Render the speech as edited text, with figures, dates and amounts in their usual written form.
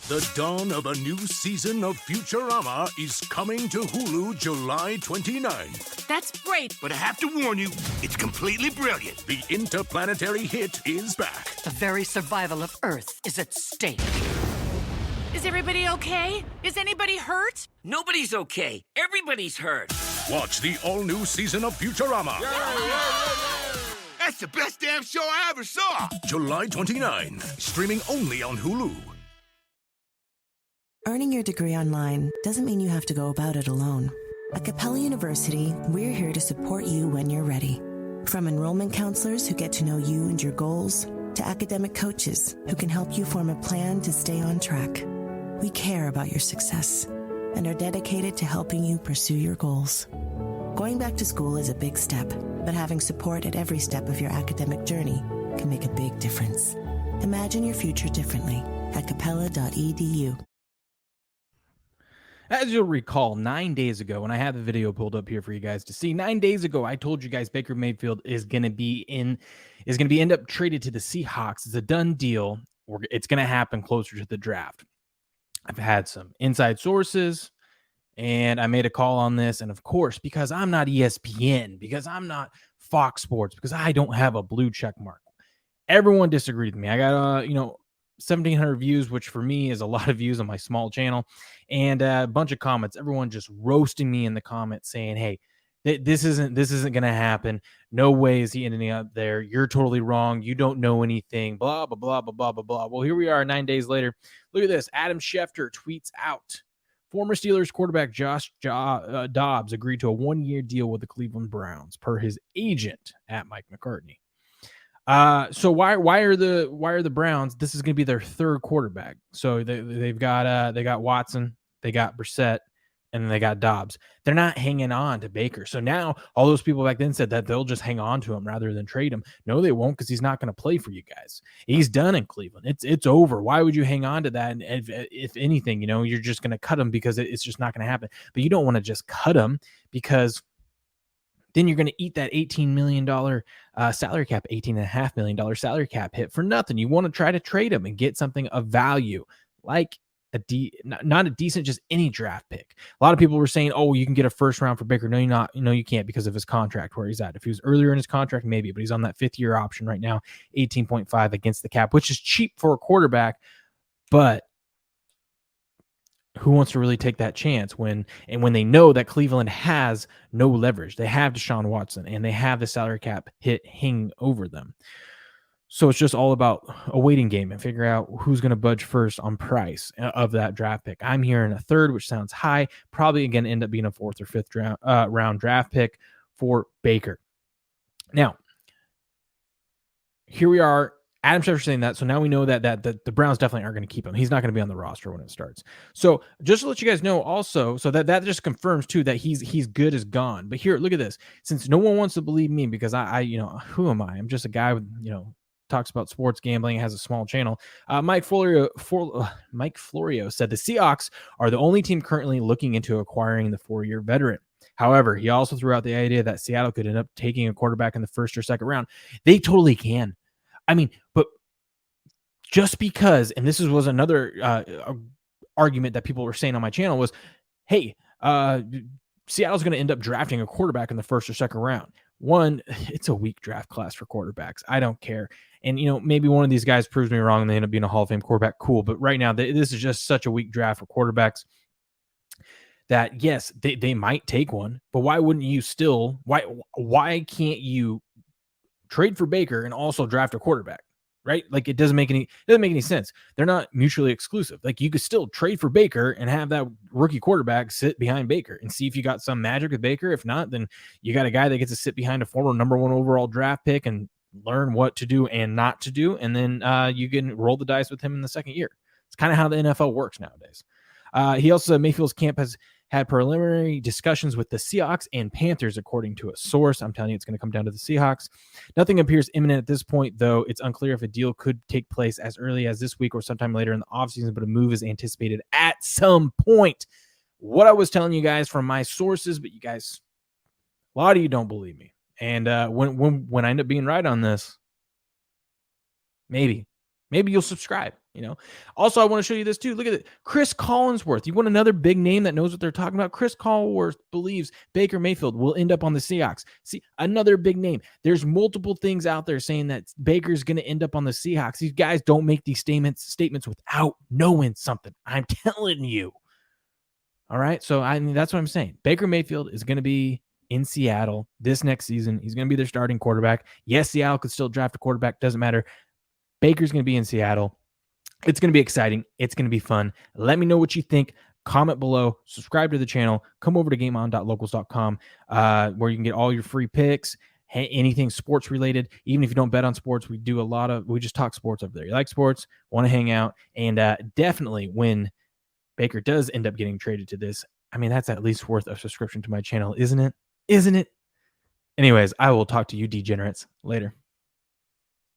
The dawn of a new season of Futurama is coming to Hulu July 29th. That's great. But I have to warn you, it's completely brilliant. The interplanetary hit is back. The very survival of Earth is at stake. Is everybody okay? Is anybody hurt? Nobody's okay. Everybody's hurt. Watch the all-new season of Futurama. That's the best damn show I ever saw. July 29th, streaming only on Hulu. Earning your degree online doesn't mean you have to go about it alone. At Capella University, we're here to support you when you're ready. From enrollment counselors who get to know you and your goals, to academic coaches who can help you form a plan to stay on track. We care about your success and are dedicated to helping you pursue your goals. Going back to school is a big step, but having support at every step of your academic journey can make a big difference. Imagine your future differently at capella.edu. As you'll recall, 9 days ago, when I had the video pulled up here for you guys to see, 9 days ago, I told you guys Baker Mayfield is going to end up traded to the Seahawks. It's a done deal. It's going to happen closer to the draft. I've had some inside sources, and I made a call on this. And of course, because I'm not ESPN, because I'm not Fox Sports, because I don't have a blue check mark, everyone disagreed with me. I got 1,700 views, which for me is a lot of views on my small channel, and a bunch of comments. Everyone just roasting me in the comments saying, hey, this isn't going to happen. No way is he ending up there. You're totally wrong. You don't know anything. Blah, blah, blah, blah, blah, blah, blah. Well, here we are 9 days later. Look at this. Adam Schefter tweets out, former Steelers quarterback Josh Dobbs agreed to a 1-year deal with the Cleveland Browns per his agent at Mike McCartney. So why are the Browns? This is going to be their third quarterback. So they got Watson, they got Brissett, and then they got Dobbs. They're not hanging on to Baker. So now all those people back then said that they'll just hang on to him rather than trade him. No, they won't, because he's not going to play for you guys. He's done in Cleveland. It's over. Why would you hang on to that? And if anything, you're just going to cut him because it's just not going to happen. But you don't want to just cut him, because then you're going to eat that $18 million salary cap, $18.5 million salary cap hit for nothing. You want to try to trade him and get something of value, like not a decent, just any draft pick. A lot of people were saying, oh, you can get a first round for Baker. No, you're not. No, you can't, because of his contract where he's at. If he was earlier in his contract, maybe, but he's on that 5th-year option right now, 18.5 against the cap, which is cheap for a quarterback. But who wants to really take that chance when they know that Cleveland has no leverage? They have Deshaun Watson, and they have the salary cap hit hanging over them. So it's just all about a waiting game and figure out who's going to budge first on price of that draft pick. I'm hearing a third, which sounds high. Probably going to end up being a 4th or 5th round draft pick for Baker. Now, here we are. Adam Schefter saying that, so now we know that the Browns definitely aren't going to keep him. He's not going to be on the roster when it starts. So just to let you guys know also, so that just confirms too that he's good as gone. But here, look at this. Since no one wants to believe me, because I who am I? I'm just a guy with, talks about sports gambling, has a small channel. Mike Florio said the Seahawks are the only team currently looking into acquiring the 4-year veteran. However, he also threw out the idea that Seattle could end up taking a quarterback in the 1st or 2nd round. They totally can. I mean, but just because, and this was another argument that people were saying on my channel was, hey, Seattle's going to end up drafting a quarterback in the 1st or 2nd round. One, it's a weak draft class for quarterbacks. I don't care. And, maybe one of these guys proves me wrong and they end up being a Hall of Fame quarterback. Cool. But right now, this is just such a weak draft for quarterbacks that, yes, they might take one. But why wouldn't you still? Why can't you trade for Baker and also draft a quarterback? Right? Like, it doesn't make any sense. They're not mutually exclusive. Like, you could still trade for Baker and have that rookie quarterback sit behind Baker and see if you got some magic with Baker. If not, then you got a guy that gets to sit behind a former number 1 overall draft pick and learn what to do and not to do. And then you can roll the dice with him in the 2nd year. It's kind of how the NFL works nowadays. He also said Mayfield's camp has had preliminary discussions with the Seahawks and Panthers, according to a source. I'm telling you, it's going to come down to the Seahawks. Nothing appears imminent at this point, though. It's unclear if a deal could take place as early as this week or sometime later in the offseason, but a move is anticipated at some point. What I was telling you guys from my sources, but you guys, a lot of you don't believe me. And when I end up being right on this, maybe you'll subscribe. Also, I want to show you this too. Look at it. Chris Collinsworth. You want another big name that knows what they're talking about? Chris Collinsworth believes Baker Mayfield will end up on the Seahawks. See, another big name. There's multiple things out there saying that Baker's going to end up on the Seahawks. These guys don't make these statements without knowing something. I'm telling you. All right. So that's what I'm saying. Baker Mayfield is going to be in Seattle this next season. He's going to be their starting quarterback. Yes, Seattle could still draft a quarterback. Doesn't matter. Baker's going to be in Seattle. It's going to be exciting. It's going to be fun. Let me know what you think. Comment below. Subscribe to the channel. Come over to gameon.locals.com where you can get all your free picks, anything sports related. Even if you don't bet on sports, we just talk sports over there. You like sports, want to hang out, and definitely when Baker does end up getting traded to this, I mean, that's at least worth a subscription to my channel, isn't it? Isn't it? Anyways, I will talk to you degenerates later.